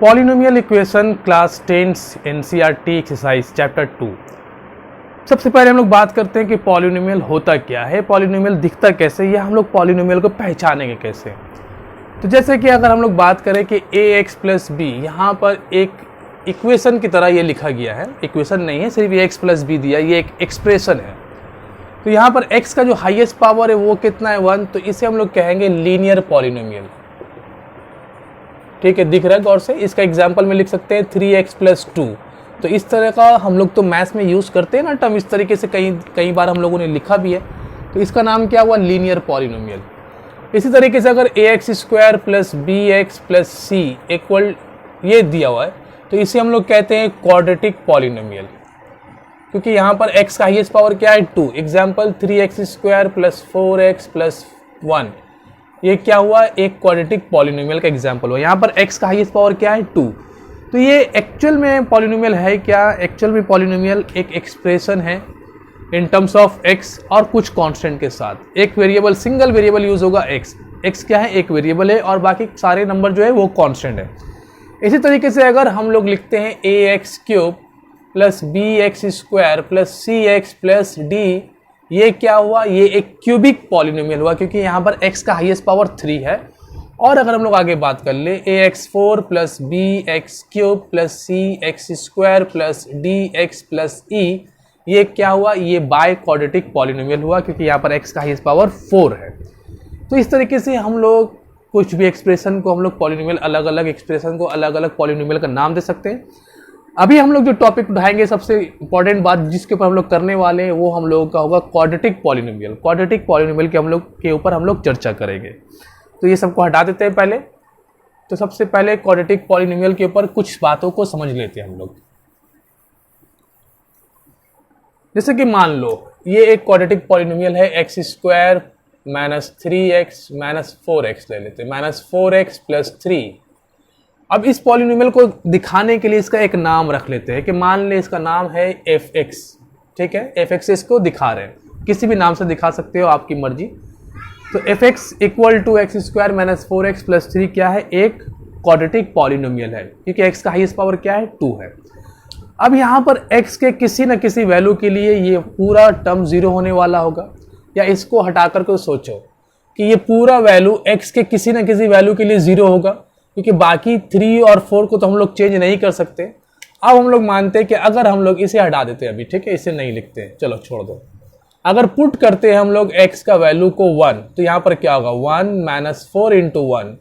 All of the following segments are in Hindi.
Polynomial equation class 10 NCERT exercise chapter 2। सबसे पहले हम लोग बात करते हैं कि पॉलिनोमियल होता क्या है, पॉलिनोमियल दिखता कैसे, या हम लोग पॉलिनोमियल को पहचानेंगे कैसे। तो जैसे कि अगर हम लोग बात करें कि ax प्लस बी, यहाँ पर एक इक्वेशन की तरह ये लिखा गया है, इक्वेशन नहीं है, सिर्फ x प्लस बी दिया, ये एक एक्सप्रेशन है। तो यहाँ पर x का जो हाईएस्ट पावर है वो कितना है 1, तो इसे हम लोग कहेंगे लीनियर पॉलिनोमियल। ठीक है, दिख रहा है गौर से। इसका एग्जाम्पल में लिख सकते हैं 3x प्लस 2। तो इस तरह का हम लोग तो मैथ्स में यूज़ करते हैं ना टर्म, इस तरीके से कई बार हम लोगों ने लिखा भी है। तो इसका नाम क्या हुआ, लीनियर पॉलिनोमियल। इसी तरीके से अगर ax square plus bx plus C equal ये दिया हुआ है, तो इसे हम लोग कहते हैं क्वाड्रेटिक पॉलिनोमियल, क्योंकि यहाँ पर x का हाईएस्ट पावर क्या है 2। Example 3x square plus 4x plus 1, ये क्या हुआ, एक क्वाड्रेटिक पॉलिनोमियल का एग्जाम्पल हुआ। यहाँ पर x का हाईएस्ट पावर क्या है 2। तो ये एक्चुअल में पॉलिनोमियल है क्या, एक्चुअल में पॉलिनोमियल एक एक्सप्रेशन है इन टर्म्स ऑफ x और कुछ कांस्टेंट के साथ। एक वेरिएबल, सिंगल वेरिएबल यूज होगा x क्या है, एक वेरिएबल है, और बाकी सारे नंबर जो है वो कांस्टेंट है। इसी तरीके से अगर हम लोग लिखते हैं ax cube plus bx square plus cx plus d, ये क्या हुआ, ये एक क्यूबिक पॉलिनोमियल हुआ, क्योंकि यहाँ पर x का हाईएस्ट पावर 3 है। और अगर हम लोग आगे बात कर ले ax4 plus bx cube plus cx square plus dx plus e, ये क्या हुआ, ये बाय क्वाड्रेटिक पॉलिनोमियल हुआ, क्योंकि यहाँ पर x का हाईएस्ट पावर 4 है। तो इस तरीके से हम लोग कुछ भी एक्सप्रेशन को, हम लोग पॉलिनोमियल, अलग अलग एक्सप्रेशन को अलग अलग पॉलिनोमियल का नाम दे सकते हैं। अभी हम लोग जो टॉपिक उठाएंगे, सबसे इंपॉर्टेंट बात जिसके ऊपर हम लोग करने वाले हैं, वो हम लोगों का होगा क्वाड्रेटिक पॉलिनोमियल। क्वाड्रेटिक पॉलिनोमियल के ऊपर हम लोग चर्चा करेंगे। तो ये सबको हटा देते हैं पहले। तो सबसे पहले क्वाड्रेटिक पॉलिनोमियल के ऊपर कुछ बातों को समझ लेते हैं हम लोग। जैसे कि मान लो ये एक क्वाड्रेटिक पॉलिनोमियल है, x square minus 3x minus 4x ले लेते हैं, माइनस 4x प्लस 3। अब इस पॉलिनोमियल को दिखाने के लिए इसका एक नाम रख लेते हैं कि मान ले इसका नाम है fx। ठीक है, fx इसको दिखा रहे हैं, किसी भी नाम से दिखा सकते हो, आपकी मर्जी। तो fx equal to X square minus 4x plus 3 क्या है, एक क्वाड्रेटिक पॉलिनोमियल है, क्योंकि x का हाईएस्ट पावर क्या है 2 है। अब यहाँ पर x के किसी न किसी वैल्यू के लिए ये पूरा टर्म 0 होने वाला होगा, या इसको हटा करके सोचो कि ये पूरा वैल्यू x के किसी न किसी वैल्यू के लिए 0 होगा, क्योंकि बाकी 3 और 4 को तो हम लोग चेंज नहीं कर सकते। अब हम लोग मानते हैं कि अगर हम लोग इसे हटा देते हैं अभी, ठीक है, इसे नहीं लिखते हैं, चलो छोड़ दो। अगर पुट करते हैं हम लोग x का वैल्यू को 1, तो यहाँ पर क्या होगा, 1 माइनस 4 इंटू 1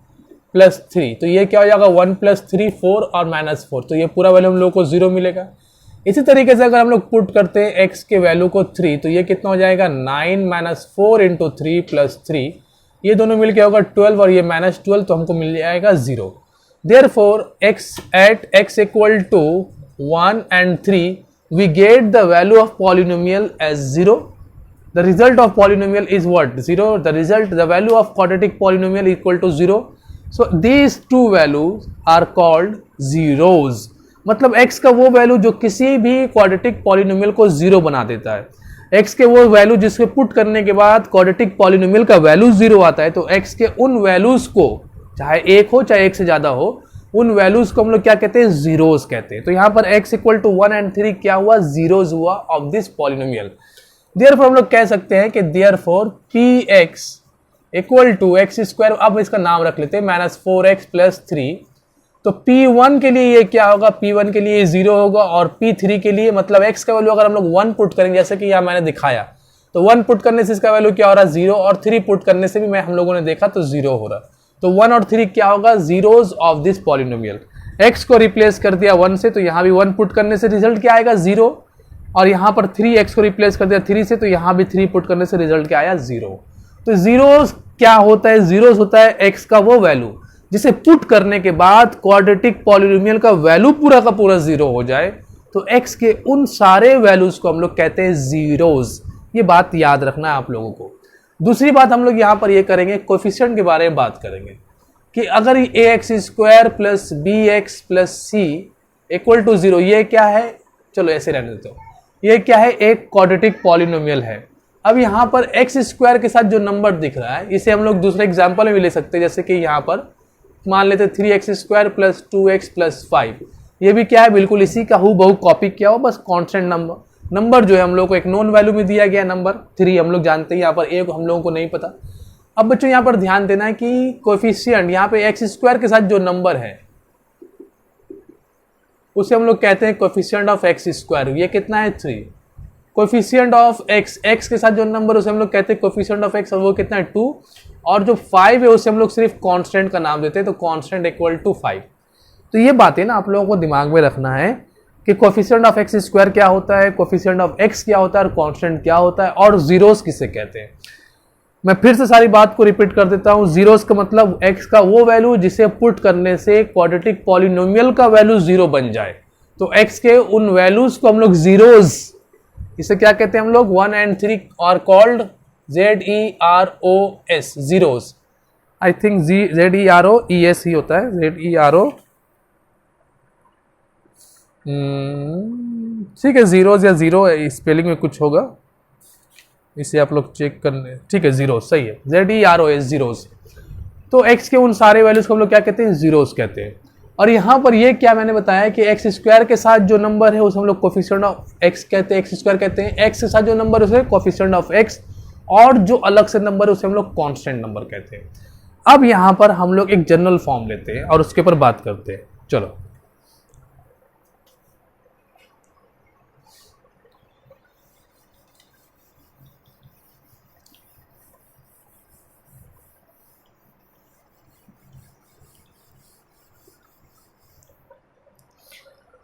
प्लस 3, तो ये क्या हो जाएगा 1 प्लस 3 4 और माइनस 4, तो ये पूरा वैल्यू हम लोग को 0 मिलेगा। इसी तरीके से अगर हम लोग पुट करते हैं x के वैल्यू को 3, तो ये कितना हो जाएगा 9 माइनस 4 इंटू 3 प्लस 3, ये दोनों मिलके होगा 12 और ये माइनस 12, तो हमको मिल जाएगा 0। Therefore, at x equal to 1 and 3, we get the value of polynomial as 0. The result of polynomial is what? 0. The value of quadratic polynomial equal to 0. So these two values are called zeros. मतलब x का वो वैल्यू जो किसी भी क्वाड्रेटिक पॉलिनोमियल को 0 बना देता है, x के वो वैल्यू जिसके पुट करने के बाद क्वाड्रेटिक पॉलिनोमियल का वैल्यू 0 आता है, तो x के उन वैल्यूज को, चाहे 1 हो चाहे 1 से ज्यादा हो, उन वैल्यूज को हम लोग क्या कहते हैं, जीरोस कहते हैं। तो यहाँ पर x इक्वल टू 1 एंड 3 क्या हुआ, जीरोस हुआ ऑफ दिस पॉलिनोमियल। देयरफॉर हम लोग कह सकते हैं कि therefore px equal to X square, अब इसका नाम रख लेते हैं माइनस 4x प्लस 3। तो p1 के लिए ये क्या होगा, p1 के लिए 0 होगा, और p3 के लिए, मतलब x का वैल्यू अगर हम लोग 1 पुट करेंगे, जैसे कि यहाँ मैंने दिखाया, तो 1 पुट करने से इसका वैल्यू क्या हो रहा है 0, और 3 पुट करने से भी हम लोगों ने देखा तो 0 हो रहा। तो 1 और 3 क्या होगा, zeros of this polynomial. x को रिप्लेस कर दिया 1 से, तो यहाँ भी 1 पुट करने से रिजल्ट क्या आएगा 0, और यहाँ पर 3x को रिप्लेस कर दिया 3 से, तो यहाँ भी 3 पुट करने से रिजल्ट क्या आया 0। तो जीरोस क्या होता है, जीरोस होता है x का वो वैल्यू जिसे पुट करने के बाद क्वाड्रेटिक पॉलिनोमियल का वैल्यू पूरा का पूरा 0 हो जाए, तो x के उन सारे वैल्यूज को हम लोग कहते हैं जीरोस। ये बात याद रखना है आप लोगों को। दूसरी बात हम लोग यहाँ पर ये करेंगे, कोएफिशिएंट के बारे में बात करेंगे कि अगर ax square plus bx plus c equal to 0, ये क्या है, चलो ऐसे रहने देते हो, ये क्या है, एक क्वाड्रेटिक पॉलिनोमियल है। अब यहाँ पर एक्स स्क्वायर के साथ जो नंबर दिख रहा है, इसे हम लोग दूसरे एग्जाम्पल में भी ले सकते हैं, जैसे कि यहाँ पर मान लेते 3x² प्लस 2x प्लस 5, ये भी क्या है, बिल्कुल इसी का हूबहू कॉपी किया हो, बस कांस्टेंट नंबर जो है हम लोग को एक नॉन वैल्यू में दिया गया नंबर 3 हम लोग जानते हैं, यहाँ पर एक हम लोगों को नहीं पता। अब बच्चों यहाँ पर ध्यान देना है कि कोएफिशिएंट यहाँ पे x² के साथ जो नंबर है उसे हम लोग कहते हैं कोएफिशिएंट ऑफ x²। ये कितना है 3। कोएफिशिएंट ऑफ x के साथ जो नंबर उसे हम लोग कहते हैं कोएफिशिएंट ऑफ x, और वो कितना है 2। और जो 5 है उसे हम लोग सिर्फ कांस्टेंट का नाम देते हैं, तो कांस्टेंट इक्वल टू 5। तो ये बातें ना आप लोगों को दिमाग में रखना है कि कोएफिशिएंट ऑफ x² क्या होता है, कोएफिशिएंट ऑफ x क्या होता है, और कांस्टेंट क्या होता है, और जीरोस किसे कहते हैं। मैं फिर से सारी बात को रिपीट कर देता हूं। जीरोस का मतलब x का वो वैल्यू जिसे पुट करने से क्वाड्रेटिक पॉलिनोमियल का वैल्यू 0 बन जाए। तो x के उन वैल्यूज को हम लोग जीरोस, इसे क्या कहते हैं हम लोग, 1 and 3 are called ZEROS, zeros. I think ZEROES ही होता है, ZERO, ठीक है, जीरोस या जीरो स्पेलिंग में कुछ होगा, इसे आप लोग चेक करने, ठीक है, जीरो सही है, ZEROS, जीरोस। तो x के उन सारे वैल्यूज को हम लोग क्या कहते हैं, जीरोस कहते हैं। और यहाँ पर ये क्या मैंने बताया कि x² के साथ जो नंबर है उसे हम लोग कोएफिशिएंट ऑफ x कहते हैं, x² कहते हैं। x के साथ जो नंबर है उसे कोएफिशिएंट ऑफ x, और जो अलग से नंबर है उसे हम लोग कांस्टेंट नंबर कहते हैं। अब यहाँ पर हम लोग एक जनरल फॉर्म लेते हैं और उसके ऊपर बात करते हैं। चलो,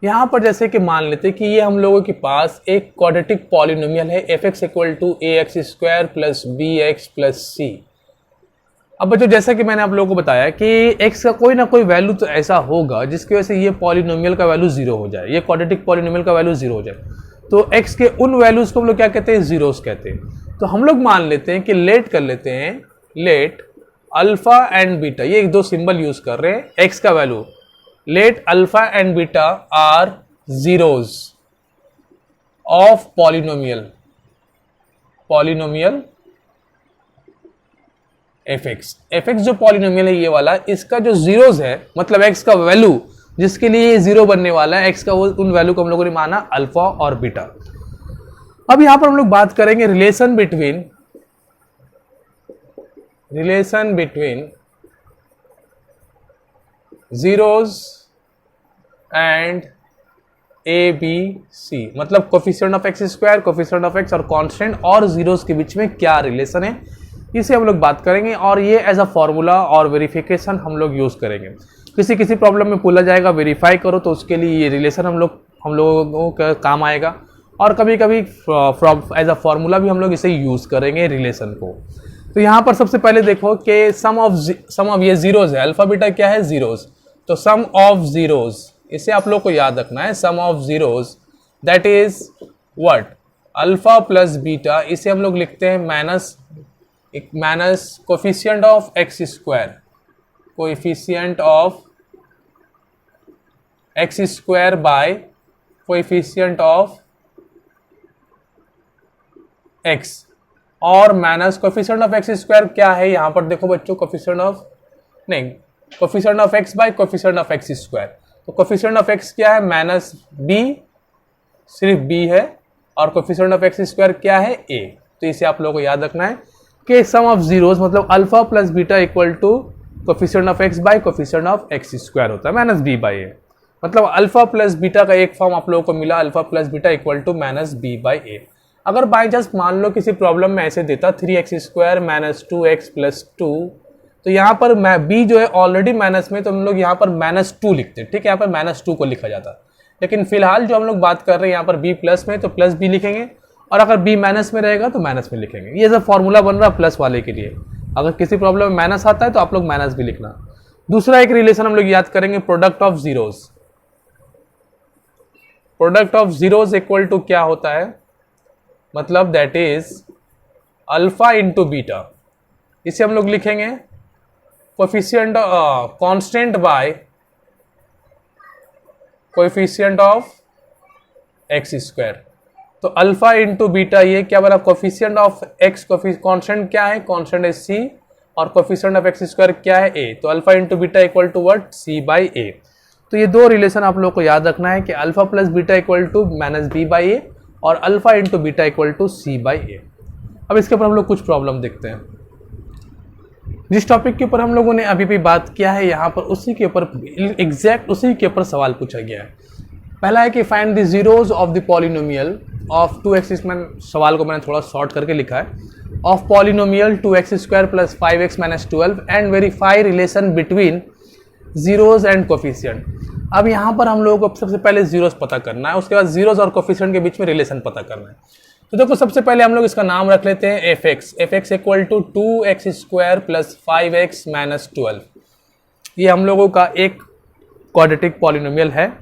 यहां पर जैसे कि मान लेते कि ये हम लोगों के पास एक क्वाड्रेटिक पॉलिनोमियल है fx equal to ax² plus bx plus c। अब बच्चों जैसा कि मैंने आप लोगों को बताया कि x का कोई ना कोई वैल्यू तो ऐसा होगा जिसकी वजह से ये पॉलिनोमियल का वैल्यू 0 हो जाए, ये क्वाड्रेटिक पॉलिनोमियल का वैल्यू 0 हो जाए। तो x के उन वैल्यूज को हम लोग क्या कहते हैं, जीरोस कहते हैं। तो हम लोग मान लेते हैं कि लेट कर लेते हैं, लेट अल्फा एंड बीटा, ये एक दो सिंबल यूज कर रहे हैं, x का value let alpha and beta are zeros of polynomial fx जो पॉलिनोमियल है ये वाला, इसका जो जीरोस है मतलब x का वैल्यू जिसके लिए ये 0 बनने वाला है, x का वो उन वैल्यू को हम लोगों ने माना अल्फा और बीटा। अब यहां पर हम लोग बात करेंगे relation between zeros and ABC, मतलब coefficient of x², coefficient of x और कांस्टेंट और जीरोस के बीच में क्या रिलेशन है, इसे हम लोग बात करेंगे। और ये एज अ फॉर्मूला और वेरिफिकेशन हम लोग यूज करेंगे। किसी प्रॉब्लम में पूछा जाएगा वेरीफाई करो, तो उसके लिए ये रिलेशन हम लोगों का काम आएगा। और कभी कभी एज अ फॉर्मूला भी हम लोग इसे यूज करेंगे रिलेशन को। तो यहाँ पर सबसे पहले देखो कि सम ऑफ ये जीरोस है, अल्फा बीटा क्या है, जीरोस। तो सम ऑफ जीरोस, इसे आप लोग को याद रखना है, sum of zeros that is what, alpha plus beta, इसे हम लोग लिखते हैं minus coefficient of x², coefficient of x² by coefficient of x, और माइनस कोएफिशिएंट ऑफ x² क्या है, यहां पर देखो बच्चों, coefficient of x by coefficient of x²। तो कोएफिशिएंट ऑफ x क्या है, माइनस b, सिर्फ b है, और कोएफिशिएंट ऑफ x² क्या है, a। तो इसे आप लोगों को याद रखना है कि सम ऑफ जीरोस मतलब alpha plus beta equal to coefficient of x by coefficient of x² होता है, माइनस b बाय a। मतलब अल्फा प्लस बीटा का एक फॉर्म आप लोगों को मिला, alpha plus beta equal to minus b by a। अगर बाई चांस मान लो किसी प्रॉब्लम में ऐसे देता 3x² माइनस 2x प्लस 2, तो यहाँ पर b जो है ऑलरेडी माइनस में, तो हम लोग यहाँ पर -2 लिखते हैं, ठीक है, यहाँ पर -2 को लिखा जाता। लेकिन फिलहाल जो हम लोग बात कर रहे हैं यहाँ पर b प्लस में, तो प्लस b लिखेंगे, और अगर b माइनस में रहेगा तो माइनस में लिखेंगे। ये सब फॉर्मूला बन रहा प्लस वाले के लिए। अगर किसी प्रॉब्लम में माइनस आता है तो आप लोग माइनस भी लिखना। दूसरा एक रिलेशन हम लोग याद करेंगे, product of zeros. Product of zeros equal to क्या होता है, मतलब that is alpha into beta. इसे हम लोग लिखेंगे coefficient constant by coefficient of x²। तो अल्फा इंटू बीटा, ये क्या बना, कोएफिशिएंट ऑफ x, कांस्टेंट क्या है, कांस्टेंट है c, और कोफिशिएंट ऑफ एक्स स्क्वायर क्या है a, तो alpha into beta equal to what c by a। तो ये दो रिलेशन आप लोग को याद रखना है कि alpha plus beta equal to minus B by A और alpha into beta equal to C by A. अब इसके ऊपर हम लोग कुछ प्रॉब्लम देखते हैं। जिस टॉपिक के ऊपर हम लोगों ने अभी भी बात किया है यहाँ पर उसी के ऊपर एग्जैक्ट उसी के ऊपर सवाल पूछा गया है। पहला है कि find the zeros of the polynomial of 2x, इसमें सवाल को मैंने थोड़ा शॉर्ट करके लिखा है, of polynomial 2x square plus 5x minus 12 and verify relation between zeros and coefficient. अब यहाँ पर हम लोगों को सबसे पहले जीरोज पता करना है, उसके बाद जीरोज और कोफिशिएंट के बीच में रिलेशन पता करना है। तो देखो सबसे पहले हम लोग इसका नाम रख लेते हैं F x equal to 2x square plus 5x minus 12। ये हम लोगों का एक क्वाड्रेटिक पॉलिनोमियल है।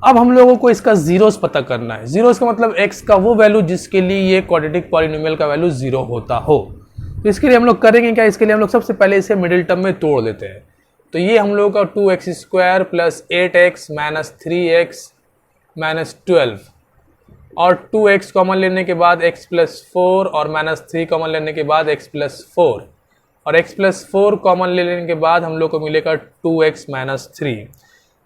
अब हम लोगों को इसका जीरोस पता करना है। जीरोस का मतलब x का वो वैल्यू जिसके लिए ये क्वाड्रेटिक पॉलिनोमियल का वैल्यू जीरो होता हो। तो इसके लिए हम लोग करेंगे क्या, इसके लिए हम लोग सबसे पहले इसे मिडिल टर्म में तोड़ देते हैं। तो ये हम लोगों का 2x square plus 8x minus 3x minus 12 और 2x कॉमन लेने के बाद x प्लस 4 और माइनस 3 कॉमन लेने के बाद x प्लस 4 और x प्लस 4 कॉमन लेने के बाद हम लोग को मिलेगा 2x माइनस 3।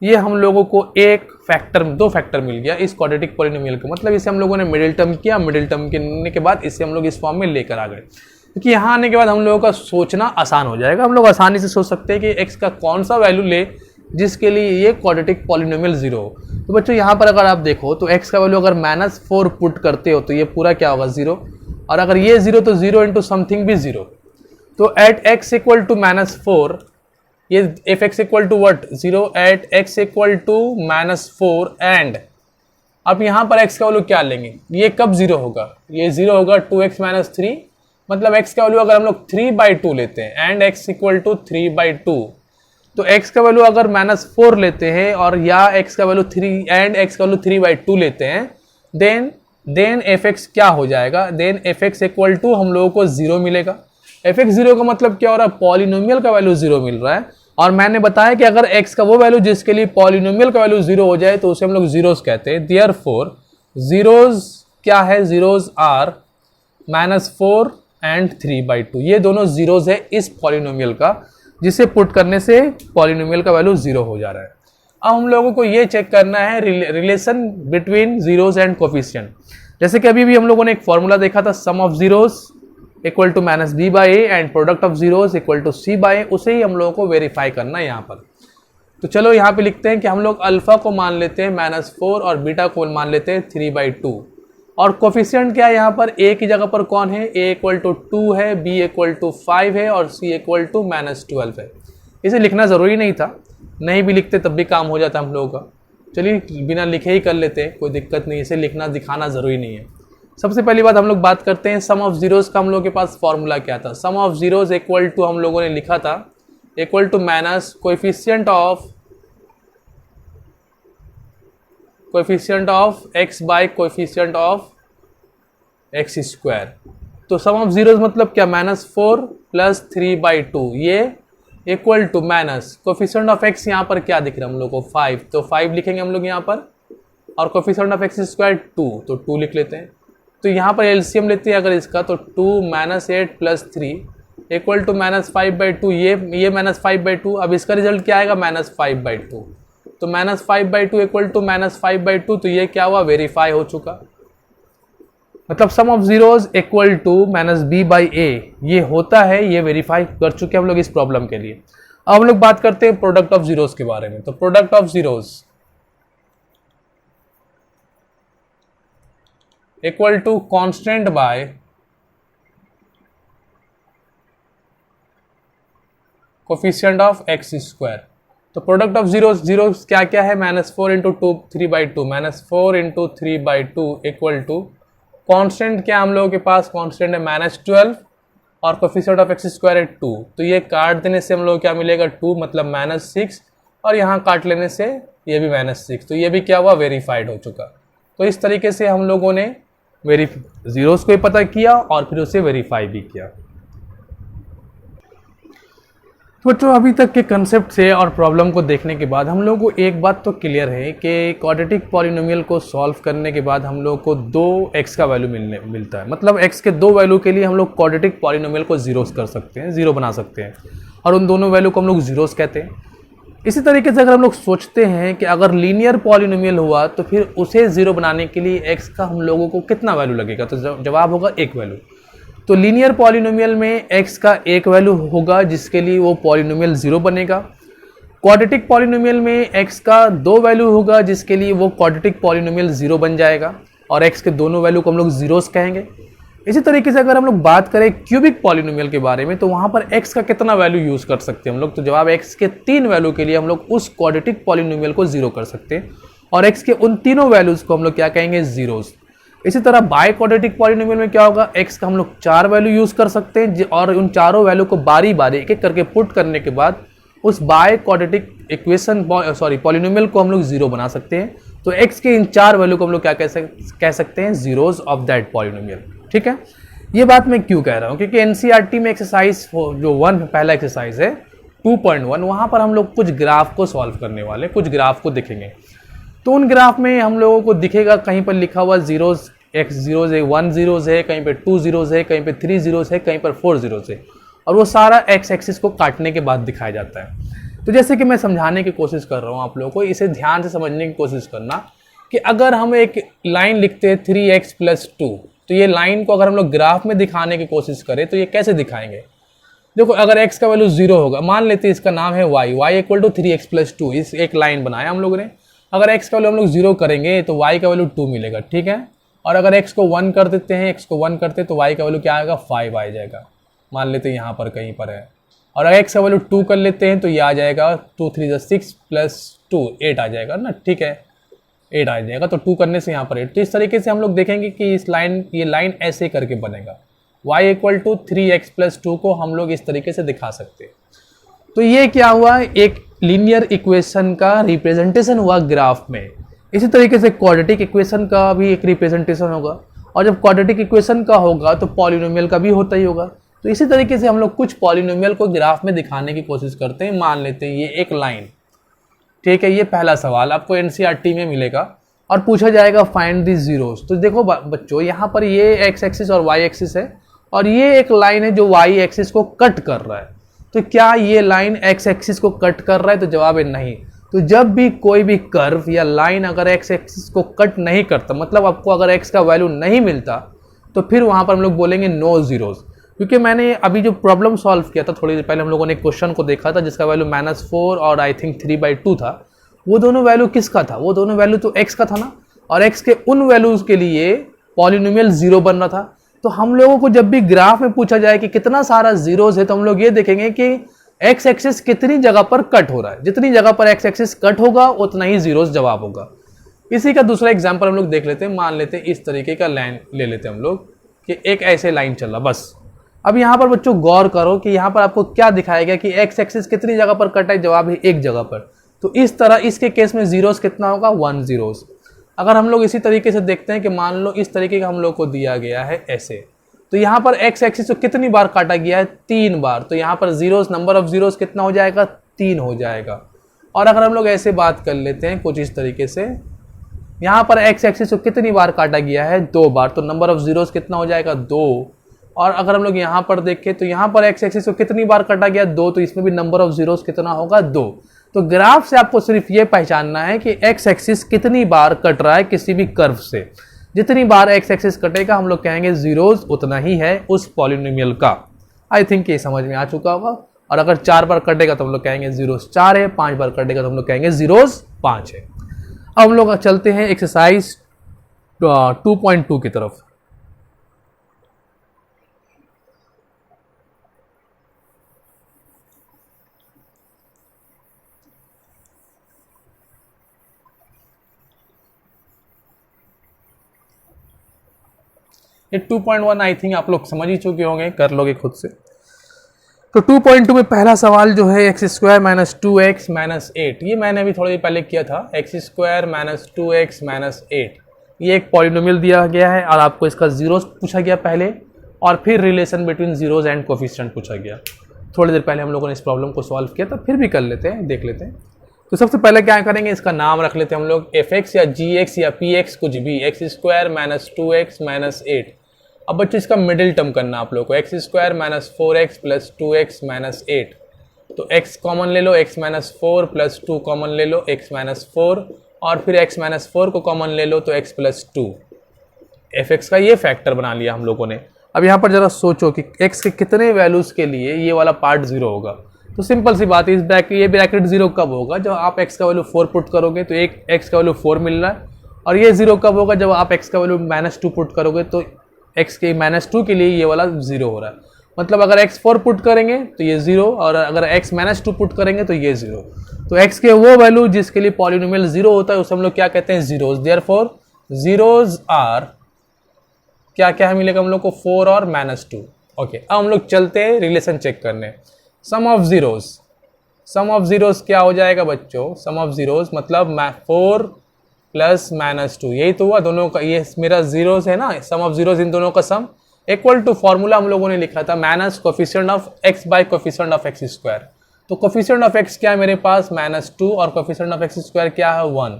ये हम लोगों को दो फैक्टर मिल गया इस क्वाड्रेटिक पॉलिनोमियल का। मतलब इसे हम लोगों ने मिडिल टर्म किया, मिडिल टर्म करने के बाद इसे हम लोग इस फॉर्म में लेकर आ गए, क्योंकि यहाँ आने के बाद हम लोगों का सोचना आसान हो जाएगा। हम लोग आसानी से सोच सकते हैं कि x का कौन सा वैल्यू ले जिसके लिए ये क्वाड्रेटिक पॉलिनोमियल जीरो हो। तो बच्चों यहाँ पर अगर आप देखो तो x का वैल्यू अगर -4 पुट करते हो तो ये पूरा क्या होगा जीरो, और अगर ये जीरो तो जीरो इंटू समथिंग भी जीरो। तो एट x इक्वल टू -4 ये F x equal to what zero at x equal to -4 and अब यहाँ पर x का वैल्यू क्या लेंगे, ये कब जीरो होगा, ये जीरो होगा 2x माइनस 3। मतलब x का वैल्यू अगर हम लोग 3/2 लेते हैं एंड x इक्वल टू 3/2, तो x का वैल्यू अगर -4 लेते हैं और या x का वैल्यू 3 एंड x का वैल्यू 3/2 लेते हैं, देन एफ एक्स क्या हो जाएगा, then F x equal to हम लोगों को जीरो मिलेगा। एफ एक्स जीरो का मतलब क्या हो रहा है, पॉलिनोमियल का वैल्यू जीरो मिल रहा है। और मैंने बताया कि अगर x का वो वैल्यू जिसके लिए पॉलिनोमियल का वैल्यू जीरो हो जाए तो उसे हम लोग जीरोस कहते हैं। देयरफॉर जीरोस क्या है, जीरोस आर -4 एंड 3/2, ये दोनों जीरोस है इस पॉलिनोमियल का, जिसे पुट करने से पॉलिनोमियल का वैल्यू जीरो हो जा रहा है। अब हम लोगों को ये चेक करना है relation between zeros and coefficient. जैसे कि अभी भी हम लोगों ने एक फॉर्मूला देखा था, sum of zeros equal to minus B by A and product of zeros equal to C by A, उसे ही हम लोगों को वेरीफाई करना है यहाँ पर। तो चलो यहाँ पे लिखते हैं कि हम लोग अल्फा को मान लेते हैं -4 और बीटा को मान लेते हैं 3/2 और कोफिशिएंट क्या है यहाँ पर, a की जगह पर कौन है, a इक्वल टू 2 है, b इक्वल टू 5 है और c इक्वल टू -12 है। इसे लिखना ज़रूरी नहीं था, नहीं भी लिखते तब भी काम हो जाता हम लोगों का। चलिए बिना लिखे ही कर लेते हैं, कोई दिक्कत नहीं, इसे लिखना दिखाना ज़रूरी नहीं है। सबसे पहली बात हम लोग बात करते हैं सम ऑफ जीरोस का। हम लोग के पास फॉर्मूला क्या था, sum of zeros equal to हम लोगों ने लिखा था equal to minus coefficient of x by coefficient of x square. तो सम ऑफ जीरोस मतलब क्या, -4 प्लस 3/2, ये equal to minus coefficient of x यहाँ पर क्या दिख रहा है हम लोग को 5, तो 5 लिखेंगे हम लोग यहाँ पर, और कोएफिशिएंट ऑफ x स्क्वायर 2, तो 2 लिख लेते हैं। तो यहाँ पर एलसीएम लेते हैं अगर इसका, तो 2 - 8 प्लस 3 इक्वल टू -5/2, ये -5/2। अब इसका रिजल्ट क्या आएगा, -5/2। तो -5/2 इक्वल टू -5/2, तो ये क्या हुआ, वेरीफाई हो चुका। मतलब sum of zeros equal to -b/a ये होता है, ये वेरीफाई कर चुके हम लोग इस प्रॉब्लम के लिए। अब हम लोग बात करते हैं प्रोडक्ट ऑफ जीरोस के बारे में। तो product of zeros equal to constant by coefficient of x square. तो प्रोडक्ट ऑफ जीरोस क्या क्या है, -4 into 3/2, -4 into 3/2 equal to constant क्या हम लोगों के पास, कांस्टेंट है -12 और कोफिशिएंट ऑफ x स्क्वायर है 2। तो ये काट देने से हम लोग क्या मिलेगा, 2 मतलब -6, और यहाँ काट लेने से ये भी -6, तो ये भी क्या हुआ, वेरीफाइड हो चुका। तो इस तरीके से हम लोगों ने जीरोस को ही पता किया और फिर उसे वेरीफाई भी किया। तो बच्चों अभी तक के कंसेप्ट से और प्रॉब्लम को देखने के बाद हम लोग को एक बात तो क्लियर है कि क्वाड्रेटिक पॉलिनोमियल को सॉल्व करने के बाद हम लोग को 2x का वैल्यू मिलता है। मतलब x के 2 वैल्यू के लिए हम लोग क्वाड्रेटिक पॉलिनोमियल को जीरोस कर सकते हैं, जीरो बना सकते हैं, और उन दोनों वैल्यू को हम लोग जीरोस कहते हैं। इसी तरीके से अगर हम लोग सोचते हैं कि अगर लीनियर पॉलिनोमियल हुआ तो फिर उसे जीरो बनाने के लिए x का हम लोगों को कितना वैल्यू लगेगा, तो जवाब होगा एक वैल्यू। तो लीनियर पॉलिनोमियल में x का एक वैल्यू होगा जिसके लिए वो पॉलिनोमियल जीरो बनेगा। क्वाड्रेटिक पॉलिनोमियल में x का 2 वैल्यू होगा जिसके लिए वो क्वाड्रेटिक पॉलिनोमियल जीरो बन जाएगा, और x के दोनों वैल्यू को हम लोग जीरोस कहेंगे। इसी तरीके से अगर हम लोग बात करें क्यूबिक पॉलिनोमियल के बारे में, तो वहां पर x का कितना वैल्यू यूज कर सकते हैं हम लोग, तो जवाब x के 3 वैल्यू के लिए हम लोग उस क्वाड्रेटिक पॉलिनोमियल को जीरो कर सकते हैं, और x के उन तीनों वैल्यूज को हम लोग क्या कहेंगे, जीरोस। इसी तरह बाय क्वाड्रेटिक पॉलिनोमियल में क्या होगा, x का हम लोग 4 वैल्यू यूज कर सकते हैं, और उन चारों वैल्यू को बारी बारी एक एक करके पुट करने के बाद उस बाय क्वाड्रेटिक इक्वेशन पॉलिनोमियल को हम लोग जीरो बना सकते हैं। तो x के इन 4 वैल्यू को हम लोग क्या कह सकते हैं, जीरोस ऑफ दैट पॉलिनोमियल। ठीक है, ये बात मैं क्यों कह रहा हूँ, क्योंकि एनसीईआरटी में एक्सरसाइज जो 1 पहला एक्सरसाइज है 2.1, वहाँ पर हम लोग कुछ ग्राफ को सॉल्व करने वाले, कुछ ग्राफ को देखेंगे। तो उन ग्राफ में हम लोगों को दिखेगा कहीं पर लिखा हुआ जीरोस, x जीरोस है, 1 जीरोस है, कहीं पे 2 जीरोस है, कहीं पे 3 जीरोस है, कहीं पर 4 जीरोस है, और वो सारा x एक्सिस को काटने के बाद दिखाया जाता है। तो जैसे कि मैं समझाने की कोशिश कर रहा हूँ आप लोगों को, इसे ध्यान से समझने की कोशिश करना कि अगर हम एक लाइन लिखते हैं 3x + 2, तो ये लाइन को अगर हम लोग ग्राफ में दिखाने की कोशिश करें तो ये कैसे दिखाएंगे। देखो, अगर x का वैल्यू 0 होगा, मान लेते हैं इसका नाम है y = 3x + 2, इस एक लाइन बनाया हम लोगों ने। अगर x का वैल्यू हम लोग 0 करेंगे तो y का वैल्यू 2 मिलेगा, ठीक है। और अगर x को 1 कर देते हैं, x को 1 करते हैं तो y का वैल्यू क्या आएगा, 5 आ जाएगा। मान लेते हैं यहाँ पर कहीं पर है। और अगर x का वैल्यू 2 कर लेते हैं तो ये आ जाएगा 2 3 6 + 2 8 आ जाएगा ना, ठीक है, 8 आ जाएगा। तो 2 करने से यहाँ पर 8। तो इस तरीके से हम लोग देखेंगे कि ये लाइन ऐसे करके बनेगा, y = 3x + 2 को हम लोग इस तरीके से दिखा सकते हैं। तो ये क्या हुआ, एक लीनियर इक्वेशन का रिप्रेजेंटेशन हुआ ग्राफ में। इसी तरीके से क्वाड्रेटिक इक्वेशन का भी एक रिप्रेजेंटेशन होगा, और जब क्वाड्रेटिक इक्वेशन का होगा तो पॉलिनोमियल का भी होता ही होगा। तो इसी तरीके से हम लोग कुछ पॉलिनोमियल को ग्राफ में दिखाने की कोशिश करते हैं। मान लेते हैं ये एक लाइन, ठीक है। ये पहला सवाल आपको एनसीईआरटी में मिलेगा और पूछा जाएगा फाइंड द जीरोस। तो देखो बच्चों, यहाँ पर ये एक्स एक्सिस और वाई एक्सिस है, और ये एक लाइन है जो वाई एक्सिस को कट कर रहा है। तो क्या ये लाइन एक्स एक्सिस को कट कर रहा है, तो जवाब है नहीं। तो जब भी कोई भी कर्व या लाइन अगर एक्स एक्सिस को कट नहीं करता, मतलब आपको अगर एक्स का वैल्यू नहीं मिलता, तो फिर वहां पर हम लोग बोलेंगे नो जीरोस। क्योंकि मैंने अभी जो प्रॉब्लम सॉल्व किया था थोड़ी देर पहले, हम लोगों ने क्वेश्चन को देखा था जिसका वैल्यू -4 और आई थिंक 3/2 था। वो दोनों वैल्यू किसका था, वो दोनों वैल्यू तो एक्स का था ना, और एक्स के उन वैल्यूज के लिए पॉलिनोमियल जीरो बन रहा था। तो हम लोगों को जब भी ग्राफ में पूछा जाए कि कितना सारा जीरोस है, तो हम लोग ये देखेंगे कि एक्स एक्सिस कितनी जगह पर कट हो रहा है। जितनी जगह पर एक्स एक्सिस कट होगा उतना ही जीरोस जवाब होगा। इसी का दूसरा एग्जांपल हम लोग देख लेते हैं। मान लेते हैं इस तरीके का लाइन ले लेते हैं हम लोग कि एक ऐसे लाइन चल रहा बस। अब यहाँ पर बच्चों गौर करो कि यहाँ पर आपको क्या दिखाएगा कि एक्स एक्सिस कितनी जगह पर कटा है, जवाब है एक जगह पर। तो इस तरह इसके केस में जीरोस कितना होगा, 1 जीरोस। अगर हम लोग इसी तरीके से देखते हैं कि मान लो इस तरीके का हम लोग को दिया गया है ऐसे, तो यहाँ पर एक्स एक्सिस को कितनी बार काटा गया है, 3 बार। तो यहाँ पर जीरोस, नंबर ऑफ जीरोस कितना हो जाएगा, 3 हो जाएगा। और अगर हम लोग ऐसे बात कर लेते हैं कुछ इस तरीके से, यहाँ पर एक्स एक्सिस को कितनी बार काटा गया है, 2 बार। तो नंबर ऑफ जीरोस कितना हो जाएगा, 2। और अगर हम लोग यहाँ पर देखें तो यहाँ पर एक्स एक्सिस को कितनी बार काटा गया, 2। तो इसमें भी नंबर ऑफ जीरोस कितना होगा, 2। तो ग्राफ से आपको सिर्फ ये पहचानना है कि एक्स एक्सिस कितनी बार कट रहा है किसी भी कर्व से। जितनी बार एक्स एक्सिस कटेगा हम लोग कहेंगे जीरोस उतना ही है उस पॉलिनोमियल का। आई थिंक ये समझ में आ चुका होगा। और अगर 4 बार कटेगा तो हम लोग कहेंगे जीरोस 4 है, 5 बार कटेगा तो हम लोग कहेंगे जीरोस 5 है। अब हम लोग चलते हैं एक्सरसाइज 2.2 की तरफ। ये 2.1 आई थिंक आप लोग समझ ही चुके होंगे, कर लोगे खुद से। तो 2.2 में पहला सवाल जो है x² - 2x - 8, ये मैंने अभी थोड़ी देर पहले किया था। x² - 2x - 8, ये एक पॉलिनोमियल दिया गया है और आपको इसका जीरोस पूछा गया पहले, और फिर relation between zeros and coefficient पूछा गया। थोड़ी देर पहले हम लोगों ने इस प्रॉब्लम को सॉल्व किया था, फिर भी कर लेते हैं, देख लेते हैं। तो सबसे पहले क्या करेंगे, इसका नाम रख लेते हैं हम लोग fx या gx या px कुछ भी, x square minus 2x minus 8। अब बच्चों इसका मिडिल टर्म करना आप लोग को, x square minus 4x plus 2x minus 8। तो x कॉमन ले लो, x माइनस 4 प्लस 2 कॉमन ले लो, x माइनस 4, और फिर x माइनस 4 को कॉमन ले लो तो x प्लस 2। fx का ये फैक्टर बना लिया हम लोगों ने। अब यहाँ पर जरा सोचो कि x के कितने वैल्यूज़ के लिए ये वाला पार्ट 0 होगा। तो सिंपल सी बात है, ये ब्रैकेट 0 कब होगा, जब आप x का वैल्यू 4 पुट करोगे तो एक x का वैल्यू 4 मिल रहा है। और ये 0 कब होगा, जब आप x का वैल्यू -2 पुट करोगे तो x के -2 के लिए ये वाला 0 हो रहा है। मतलब अगर x 4 पुट करेंगे तो ये 0, और अगर x -2 पुट करेंगे तो ये 0। तो x के वो वैल्यू जिसके लिए पॉलिनोमियल 0 होता है उसे हम लोग क्या कहते हैं, जीरोज। देयरफॉर जीरोज आर क्या क्या है मिलेगा हम लोग को, 4 और -2। ओके, अब हम लोग चलते हैं रिलेशन चेक करने। Sum of zeros, sum of zeros क्या हो जाएगा बच्चों, सम ऑफ जीरोज मतलब 4 प्लस -2, यही तो हुआ दोनों का, ये मेरा जीरोज है ना, सम ऑफ जीरोज इन दोनों का सम इक्वल टू फॉर्मूला हम लोगों ने लिखा था minus coefficient of x by coefficient of x square. तो कोफिशिएंट ऑफ x क्या है मेरे पास, -2, और कोफिशिएंट ऑफ x स्क्वायर क्या है, 1।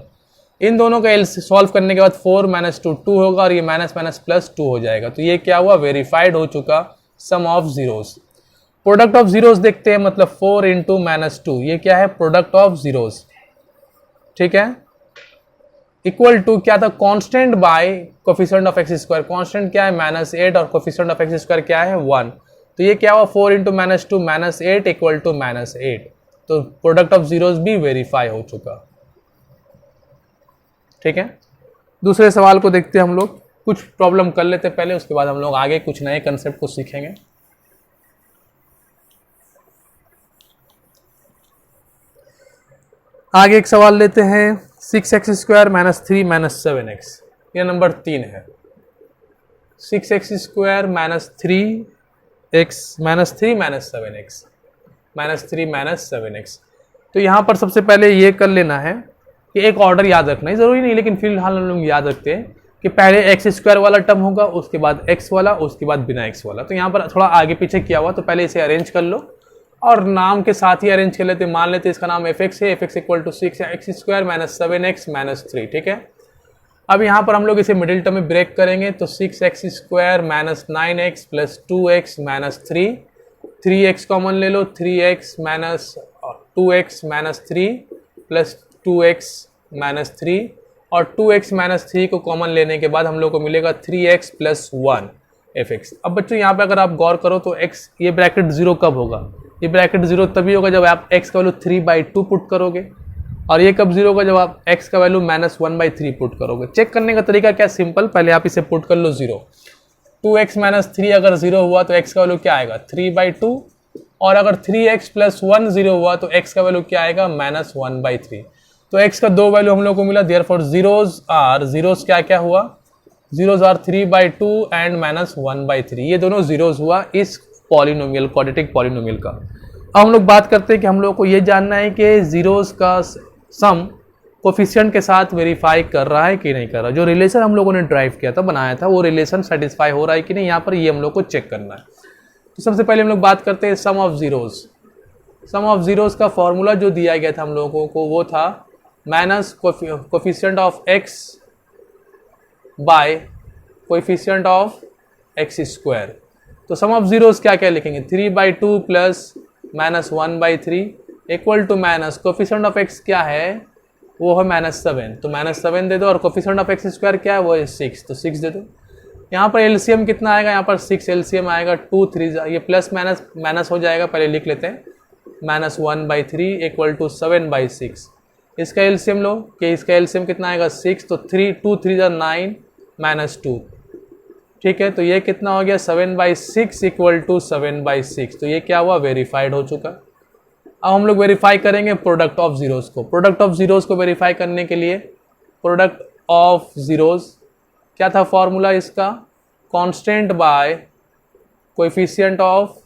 इन दोनों का एल सॉल्व करने के बाद 4 -2 2 होगा, और ये माइनस माइनस प्लस 2 हो जाएगा। तो ये क्या हुआ, वेरीफाइड हो चुका sum of zeros. Product of zeros देखते हैं, मतलब 4 इंटू -2, ये क्या है, प्रोडक्ट ऑफ जीरोज, ठीक है। इक्वल टू क्या था, constant by coefficient of x square, constant क्या है -8 और कोफिशिएंट ऑफ x स्क्वायर क्या है 1। तो ये क्या हुआ, 4 इंटू -2 -8 इक्वल टू -8। तो प्रोडक्ट ऑफ जीरोज भी वेरीफाई हो चुका, ठीक है। दूसरे सवाल को देखते हैं हम लोग, कुछ प्रॉब्लम कर लेते हैं पहले, उसके बाद हम लोग आगे कुछ नए कंसेप्ट को सीखेंगे। आगे एक सवाल लेते हैं, 6x square minus 3 minus 7x, यह नंबर 3 है। 6x square minus 3x minus 3 minus 7x, minus 3 minus 7x। तो यहाँ पर सबसे पहले ये कर लेना है कि एक ऑर्डर याद रखना है, ज़रूरी नहीं लेकिन फिलहाल हम लोग याद रखते हैं कि पहले एक्स स्क्वायर वाला टर्म होगा, उसके बाद एक्स वाला, उसके बाद बिना एक्स वाला। तो यहाँ पर थोड़ा आगे पीछे किया हुआ, तो पहले इसे अरेंज कर लो और नाम के साथ ही अरेंज कर लेते। मान लेते इसका नाम fx है, fx इक्वल टू 6 है, x square minus 7x minus 3, ठीक है। अब यहाँ पर हम लोग इसे मिडिल टर्म में ब्रेक करेंगे, तो 6x square minus 9x plus 2x minus 3, 3x common ले लो, 3x minus 2x minus 3 plus 2x minus 3, और 2x माइनस 3 को कॉमन लेने के बाद हम लोग को मिलेगा 3x प्लस 1 fx। अब बच्चों यहाँ पे अगर आप गौर करो तो x, ये ब्रैकेट 0 कब होगा, ये ब्रैकेट 0 तभी होगा जब आप x का वैल्यू 3/2 पुट करोगे, और ये कब 0 होगा, जब आप x का वैल्यू -1/3 पुट करोगे। चेक करने का तरीका क्या, सिंपल, पहले आप इसे पुट कर लो 0। 2x माइनस 3 अगर 0 हुआ तो x का वैल्यू क्या आएगा, 3/2, और अगर 3x प्लस 1 0 हुआ तो x का वैल्यू क्या आएगा, -1/3। तो x का 2 वैल्यू हम लोग को मिला, देयरफॉर जीरोज क्या क्या हुआ, जीरोज आर 3/2 एंड -1/3, ये दोनों जीरोज हुआ इस पॉलिनोमियल, क्वाड्रेटिक पॉलिनोमियल का। अब हम लोग बात करते हैं कि हम लोग को ये जानना है कि जीरोज का सम कोफिशिएंट के साथ वेरीफाई कर रहा है कि नहीं कर रहा। जो रिलेशन हम लोगों ने ड्राइव किया था, बनाया था, वो रिलेशन सेटिस्फाई हो रहा है कि नहीं, यहाँ पर ये हम लोग को चेक करना है। तो सबसे पहले हम लोग बात करते हैं sum of zeros. Sum of zeros का फॉर्मूला जो दिया गया था हम लोगों को, वो था minus coefficient of x by coefficient of x square. तो सम ऑफ जीरोज क्या क्या लिखेंगे, 3/2 plus -1/3 equal to minus coefficient of x क्या है, वो है -7, तो -7 दे दो, और कोफिशिएंट ऑफ x स्क्वायर क्या है, वो है 6, तो 6 दे दो। यहाँ पर एलसीएम कितना आएगा, यहाँ पर 6 एलसीएम आएगा, 2 3, ये प्लस माइनस हो जाएगा, पहले लिख लेते हैं, -1/3 इक्वल टू 7/6। इसका एलसीएम लो, कि इसका एलसीएम कितना आएगा 6, तो 2 3 9 -2, ठीक है। तो ये कितना हो गया, 7/6 इक्वल टू 7/6। तो ये क्या हुआ, वेरीफाइड हो चुका। अब हम लोग वेरीफाई करेंगे प्रोडक्ट ऑफ जीरोज को। प्रोडक्ट ऑफ जीरोज को वेरीफाई करने के लिए, प्रोडक्ट ऑफ जीरोज क्या था फॉर्मूला इसका, constant by coefficient of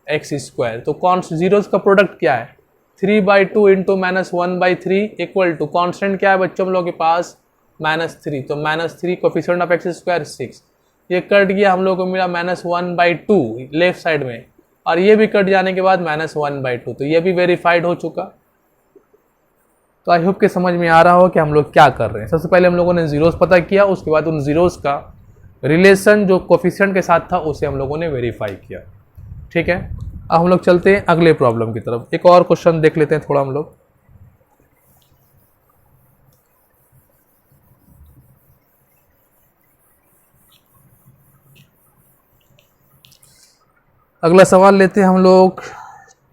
x square. तो जीरोज का प्रोडक्ट क्या है, 3/2 इंटू -1/3 इक्वल टू कांस्टेंट क्या है बच्चों हम लोग के पास, -3, तो -3 कोएफिशिएंट ऑफ एक्स स्क्वायर 6, ये कट गया, हम लोग को मिला -1/2 लेफ्ट साइड में, और ये भी कट जाने के बाद -1/2, तो ये भी वेरीफाइड हो चुका। तो आई होप कि समझ में आ रहा हो कि हम लोग क्या कर रहे हैं। सबसे पहले हम लोगों ने जीरोस पता किया, उसके बाद उन जीरोस का रिलेशन जो कोफिशिएंट के साथ था उसे हम लोगों ने वेरीफाई किया। ठीक है, अब हम लोग चलते हैं अगले प्रॉब्लम की तरफ। एक और क्वेश्चन देख लेते हैं थोड़ा हम लोग। अगला सवाल लेते हैं हम लोग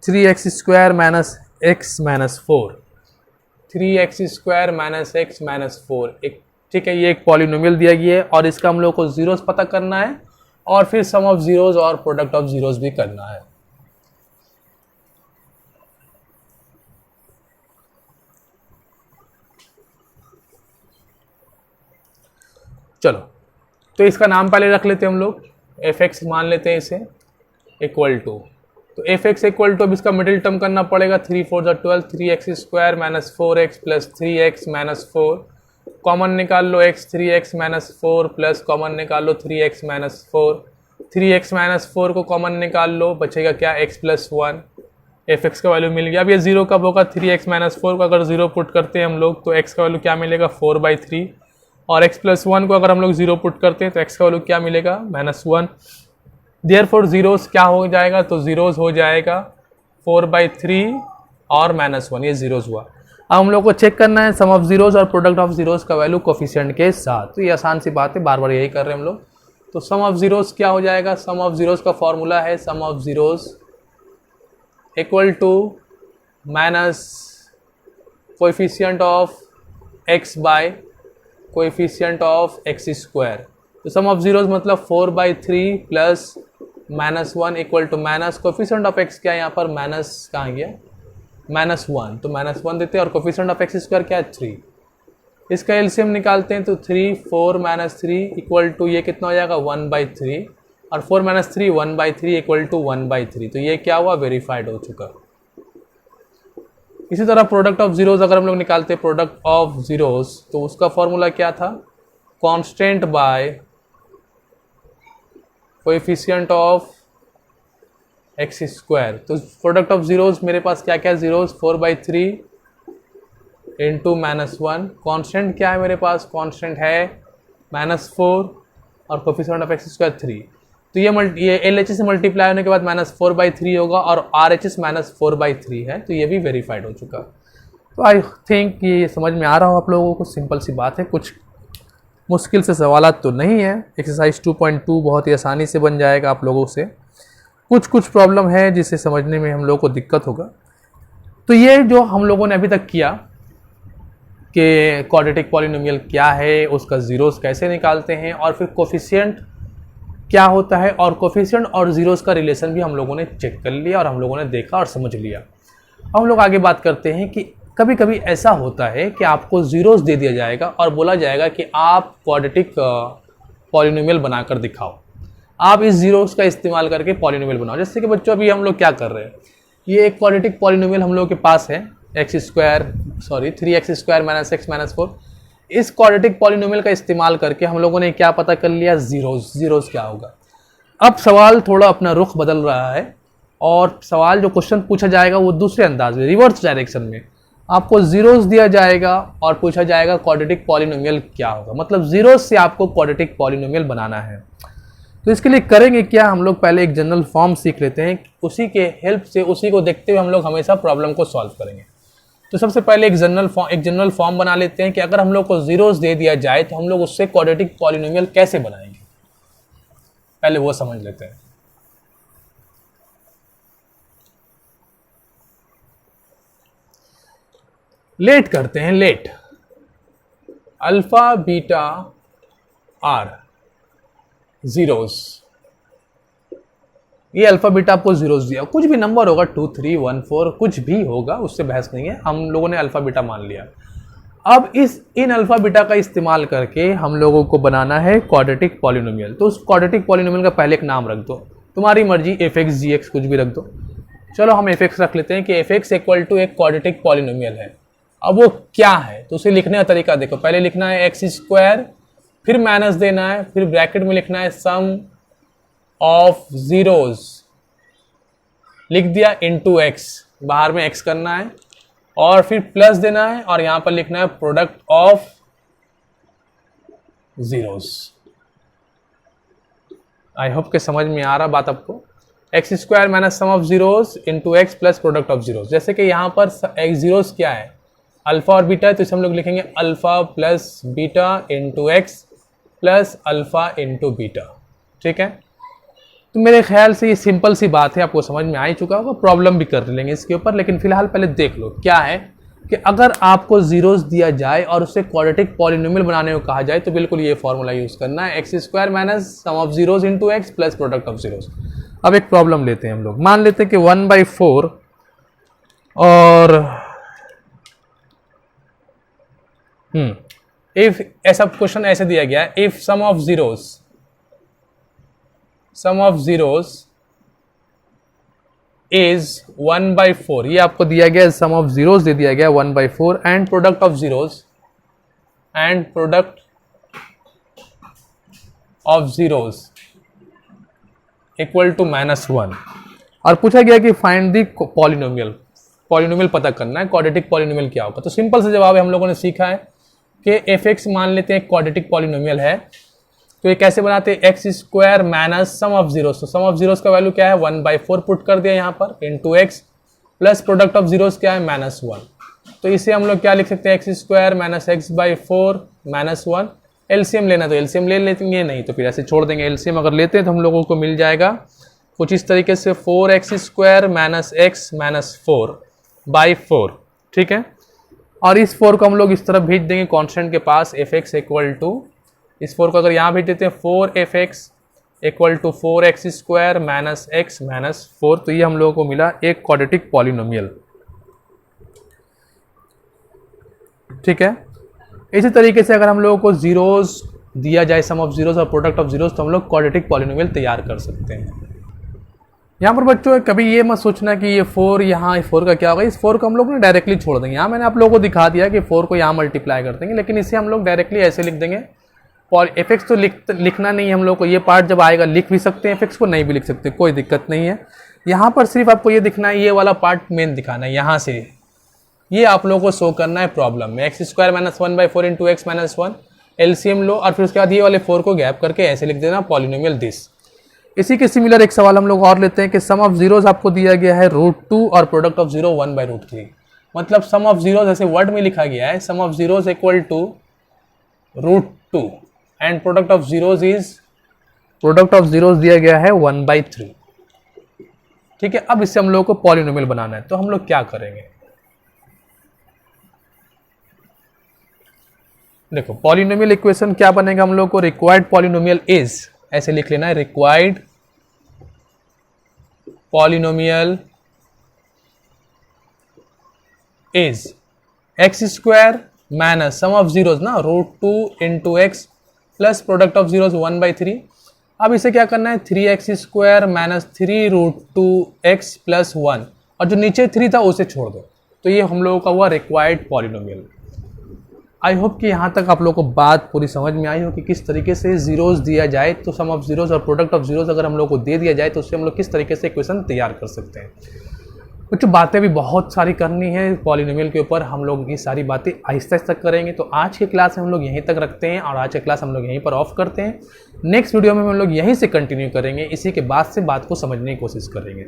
3x² minus x minus 4। 3x² minus x minus 4 एक, ठीक है, ये एक पॉलिनोमियल दिया गया है और इसका हम लोग को जीरोस पता करना है और फिर सम ऑफ जीरोस और प्रोडक्ट ऑफ जीरोस भी करना है। चलो, तो इसका नाम पहले रख लेते हैं हम लोग, f(x) मान लेते हैं इसे इक्वल टू, तो f(x) इक्वल टू अब इसका मिडिल टर्म करना पड़ेगा 3 4 12, 3x² minus 4x plus 3x minus 4, common निकाल लो x, 3x minus 4 plus common निकाल लो 3x माइनस 4, 3x माइनस 4 को कॉमन निकाल लो, बचेगा क्या x प्लस 1, f(x) का वैल्यू मिल गया। अब ये जीरो कब होगा, 3x माइनस 4 को अगर जीरो पुट करते हैं हम लोग तो x का वैल्यू क्या मिलेगा 4/3, और x प्लस 1 को अगर हम लोग जीरो पुट करते हैं तो x का वैल्यू क्या मिलेगा -1। देयरफॉर जीरोस क्या हो जाएगा, तो जीरोस हो जाएगा 4/3 और -1, ये जीरोस हुआ। अब हम लोग को चेक करना है सम ऑफ जीरोस और प्रोडक्ट ऑफ जीरोस का वैल्यू कोफिशिएंट के साथ। तो ये आसान सी बात है, बार बार यही कर रहे हैं हम लोग। तो सम ऑफ जीरोस क्या हो जाएगा, सम ऑफ जीरोस का फॉर्मूला है sum of zeros equal to minus coefficient of x by coefficient of x²। तो सम ऑफ जीरोस मतलब 4/3 plus -1 equal to minus coefficient of x क्या है यहाँ पर, माइनस कहाँ गया, -1, तो -1 देते हैं और कोएफिशिएंट ऑफ x² क्या है 3। इसका एलसीएम निकालते हैं तो 3 4 -3 इक्वल टू ये कितना हो जाएगा 1/3, और 4 - 3 1/3 इक्वल टू 1/3, तो ये क्या हुआ वेरीफाइड हो चुका। इसी तरह प्रोडक्ट ऑफ जीरोस अगर हम लोग निकालते हैं प्रोडक्ट ऑफ जीरोस तो उसका फॉर्मूला क्या था, constant by coefficient of x²। तो प्रोडक्ट ऑफ जीरोस मेरे पास क्या क्या जीरोस 4/3 इंटू -1, कांस्टेंट क्या है मेरे पास, कांस्टेंट है -4 और कोएफिशिएंट ऑफ x² 3। तो ये LHS से मल्टीप्लाई होने के बाद -4/3 होगा और RHS -4/3 है, तो ये भी वेरीफाइड हो चुका। तो आई थिंक ये समझ में आ रहा हो आप लोगों को, सिंपल सी बात है, कुछ मुश्किल से सवालात तो नहीं है। एक्सरसाइज 2.2 बहुत ही आसानी से बन जाएगा आप लोगों से। कुछ प्रॉब्लम है जिसे समझने में हम लोगों को दिक्कत होगा। तो ये जो हम लोगों ने अभी तक किया कि क्वाड्रेटिक पॉलिनोमियल क्या है, उसका जीरोस कैसे निकालते हैं और फिर कोफिशिएंट क्या होता है, और कोफिशिएंट और जीरोस का रिलेशन भी हम लोगों ने चेक कर लिया और हम लोगों ने देखा और समझ लिया। हम लोग आगे बात करते हैं कि कभी कभी ऐसा होता है कि आपको जीरोस दे दिया जाएगा और बोला जाएगा कि आप क्वाड्रेटिक पॉलिनोमियल बनाकर दिखाओ, आप इस जीरोस का इस्तेमाल करके पॉलिनोमियल बनाओ। जैसे कि बच्चों अभी हम लोग क्या कर रहे हैं, ये एक क्वाड्रेटिक पॉलिनोमियल हम लोग के पास है 3x² माइनस x माइनस 4। इस क्वाड्रेटिक पॉलिनोमियल का इस्तेमाल करके हम लोगों ने क्या पता कर लिया, जीरोस क्या होगा। अब सवाल थोड़ा अपना रुख बदल रहा है और सवाल जो क्वेश्चन पूछा जाएगा वो दूसरे अंदाज में, रिवर्स डायरेक्शन में। आपको जीरोस दिया जाएगा और पूछा जाएगा क्वाड्रेटिक पॉलिनोमियल क्या होगा, मतलब जीरोस से आपको क्वाड्रेटिक पॉलिनोमियल बनाना है। तो इसके लिए करेंगे क्या, हम लोग पहले एक जनरल फॉर्म सीख लेते हैं, उसी के हेल्प से, उसी को देखते हुए हम लोग हमेशा प्रॉब्लम को सॉल्व करेंगे। तो सबसे पहले एक जनरल फॉर्म बना लेते हैं कि अगर हम लोग को जीरोस दे दिया जाए तो हम लोग उससे क्वाड्रेटिक पॉलिनोमियल कैसे बनाएंगे, पहले वो समझ लेते हैं। लेट करते हैं, let alpha beta are zeros, ये अल्फा बीटा आपको जीरोस दिया, कुछ भी नंबर होगा 2 3 1 4 कुछ भी होगा, उससे बहस नहीं है, हम लोगों ने अल्फा बीटा मान लिया। अब इन अल्फा बीटा का इस्तेमाल करके हम लोगों को बनाना है क्वाड्रेटिक पॉलिनोमियल। तो उस क्वाड्रेटिक पॉलिनोमियल का पहले एक नाम रख दो, तुम्हारी मर्जी, f(x) g(x) कुछ भी रख दो। चलो हम f(x) रख लेते हैं कि f(x) इक्वल टू एक क्वाड्रेटिक पॉलिनोमियल है। अब वो क्या है तो उसे लिखने का तरीका देखो, पहले लिखना है x², फिर माइनस देना है, फिर ब्रैकेट में लिखना है सम ऑफ जीरोस लिख दिया इंटू एक्स, बाहर में एक्स करना है और फिर प्लस देना है और यहां पर लिखना है product of zeros. I hope के समझ में आ रहा बात आपको। X square minus sum of zeros into x plus product of zeros. जैसे कि यहाँ पर एक्स जीरोस क्या है, अल्फा और बीटा है, तो इसे हम लोग लिखेंगे alpha plus beta into x plus alpha into beta. ठीक है, तो मेरे ख्याल से ये सिंपल सी बात है, आपको समझ में आ ही चुका होगा। प्रॉब्लम भी कर लेंगे इसके ऊपर, लेकिन फिलहाल पहले देख लो क्या है कि अगर आपको जीरोस दिया जाए और उसे क्वाड्रेटिक पॉलिनोमियल बनाने को कहा जाए तो बिल्कुल ये फॉर्मूला यूज करना है, x square minus sum of zeros into x plus product of zeros. अब एक प्रॉब्लम लेते हैं हम लोग, मान लेते हैं कि 1/4 और इफ ऐसा क्वेश्चन ऐसे दिया गया, if sum of zeros is 1/4, ये आपको दिया गया, सम ऑफ जीरोस दे दिया गया 1/4 and product of zeros equal to -1 और पूछा गया कि फाइंड द पॉलिनोमियल पता करना है, क्वाड्रेटिक पॉलिनोमियल क्या होगा। तो सिंपल से जवाब है, हम लोगों ने सीखा है कि एफ एक्स मान लेते हैं क्वाड्रेटिक पॉलिनोमियल है, तो ये कैसे बनाते हैं, x square minus sum of zeros. तो सम ऑफ जीरोस का वैल्यू क्या है 1/4 पुट कर दिया यहाँ पर into x plus product of zeros क्या है -1। तो इसे हम लोग क्या लिख सकते हैं, x square minus x/4 -1। LCM लेना तो एलसीएम ले लेंगे, नहीं तो फिर ऐसे छोड़ देंगे। एलसीएम अगर लेते हैं तो हम लोगों को मिल जाएगा कुछ इस तरीके से 4x square minus x minus 4/4। ठीक है, और इस 4 को हम लोग इस तरफ भेज देंगे कांस्टेंट के पास, एफ एक्स इक्वल टू, इस 4 को अगर यहाँ भेज देते हैं 4f(x) equal to 4x square minus x minus 4। तो ये हम लोगों को मिला एक क्वाड्रेटिक पॉलिनोमियल। ठीक है, इसी तरीके से अगर हम लोगों को जीरोस दिया जाए, सम ऑफ जीरोस और प्रोडक्ट ऑफ जीरोस, तो हम लोग क्वाड्रेटिक पॉलिनोमियल तैयार कर सकते हैं। यहाँ पर बच्चों कभी ये मत सोचना कि ये 4 यहाँ 4 का क्या होगा, इस 4 को हम लोग ना डायरेक्टली छोड़ देंगे। यहाँ मैंने आप लोगों को दिखा दिया कि 4 को यहाँ मल्टीप्लाई कर देंगे, लेकिन इसे हम लोग डायरेक्टली ऐसे लिख देंगे। और एफ एक्स तो लिखना नहीं है हम लोग को, ये पार्ट जब आएगा लिख भी सकते हैं, एफ एक्स को नहीं भी लिख सकते, कोई दिक्कत नहीं है। यहाँ पर सिर्फ आपको ये दिखना है, ये वाला पार्ट मेन दिखाना है, यहाँ से ये आप लोगों को शो करना है प्रॉब्लम में। X square minus 1/4 into X minus 1, LCM लो और फिर उसके बाद ये वाले 4 को गैप करके ऐसे लिख देना पॉलिनोमियल दिस। इसी के सिमिलर एक सवाल हम लोग और लेते हैं कि सम ऑफ जीरोस आपको दिया गया है √2 और प्रोडक्ट ऑफ जीरो 1/√3। मतलब सम ऑफ जीरोस ऐसे वर्ड में लिखा गया है, sum of zeros equal to √2 and product of zeros दिया गया है 1/3। ठीक है, अब इससे हम लोगों को पॉलिनोमियल बनाना है, तो हम लोग क्या करेंगे, देखो पॉलिनोमियल इक्वेशन क्या बनेगा हम लोग को, रिक्वायर्ड पॉलिनोमियल इज, ऐसे लिख लेना है, required polynomial is x square minus sum of zeros ना √2 into x plus product of zeros 1/3। अब इसे क्या करना है, 3x square minus 3√2x plus 1, और जो नीचे 3 था उसे छोड़ दो। तो ये हम लोगों का हुआ रिक्वायर्ड पॉलिनोमियल। आई होप कि यहाँ तक आप लोगों को बात पूरी समझ में आई हो कि किस तरीके से जीरोस दिया जाए तो सम ऑफ जीरोस और प्रोडक्ट ऑफ जीरोस अगर हम लोग को दे दिया जाए तो उससे हम लोग किस तरीके से इक्वेशन तैयार कर सकते हैं। कुछ बातें भी बहुत सारी करनी है पॉलिनोमियल के ऊपर, हम लोग ये सारी बातें आहिस्ता आहिस्ता करेंगे। तो आज की क्लास हम लोग यहीं तक रखते हैं और आज की क्लास हम लोग यहीं पर ऑफ करते हैं। नेक्स्ट वीडियो में हम लोग यहीं से कंटिन्यू करेंगे, इसी के बाद से बात को समझने की कोशिश करेंगे।